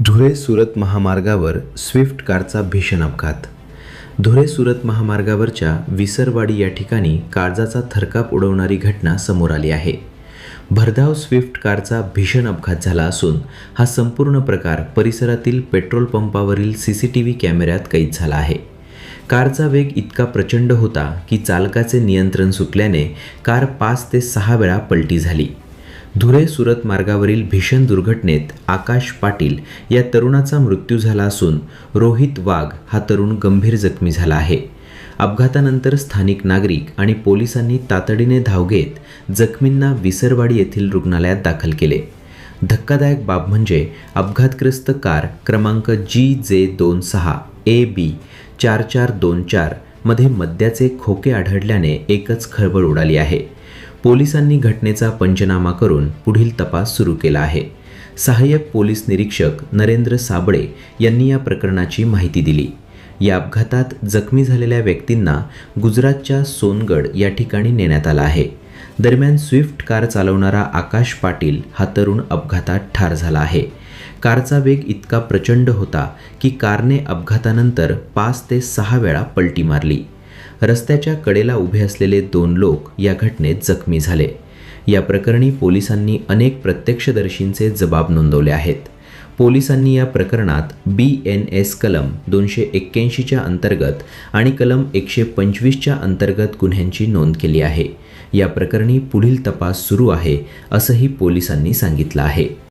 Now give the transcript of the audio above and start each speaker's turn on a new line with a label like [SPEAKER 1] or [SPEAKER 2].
[SPEAKER 1] धुळे-सुरत महामार्गावर स्विफ्ट कारचा भीषण अपघात. धुळे-सुरत महामार्गावरच्या विसरवाडी या ठिकाणी काळजाचा थरकाप उडवणारी घटना समोर आली आहे. भरधाव स्विफ्ट कारचा भीषण अपघात झाला असून हा संपूर्ण प्रकार परिसरातील पेट्रोल पंपावरील CCTV कॅमेऱ्यात कैद झाला आहे. कारचा वेग इतका प्रचंड होता की चालकाचे नियंत्रण सुटल्याने कार 5 ते 6 वेळा पलटी झाली. धुळे-सुरत मार्गावरील भीषण दुर्घटनेत आकाश पाटील या तरुणाचा मृत्यू झाला असून रोहित वाघ हा तरुण गंभीर जखमी झाला आहे. अपघातानंतर स्थानिक नागरिक आणि पोलिसांनी तातडीने धाव घेत जखमींना विसरवाडी येथील रुग्णालयात दाखल केले. धक्कादायक बाब म्हणजे अपघातग्रस्त कार क्रमांक GJ26 AB 4424 मध्ये मद्याचे खोके आढळल्याने एकच खळबळ उडाली आहे. पोलिसांनी घटनेचा पंचनामा करून पुढील तपास सुरू केला आहे. सहाय्यक पोलीस निरीक्षक नरेंद्र साबळे यांनी या प्रकरणाची माहिती दिली. या अपघातात जखमी झालेल्या व्यक्तींना गुजरातच्या सोनगड या ठिकाणी नेण्यात आलं आहे. दरम्यान स्विफ्ट कार चालवणारा आकाश पाटील हा तरुण अपघातात ठार झाला आहे. कारचा वेग इतका प्रचंड होता की कारने अपघातानंतर 5 ते 6 वेळा पलटी मारली. रस्त्याच्या कडेला उभे असलेले 2 लोक या घटनेत जखमी झाले. या प्रकरणी पोलिसांनी अनेक प्रत्यक्षदर्शींचे जबाब नोंदवले आहेत. पोलिसांनी या प्रकरणात BNS कलम 281च्या अंतर्गत आणि कलम 125च्या अंतर्गत गुन्ह्यांची नोंद केली आहे. या प्रकरणी पुढील तपास सुरू आहे असंही पोलिसांनी सांगितलं आहे.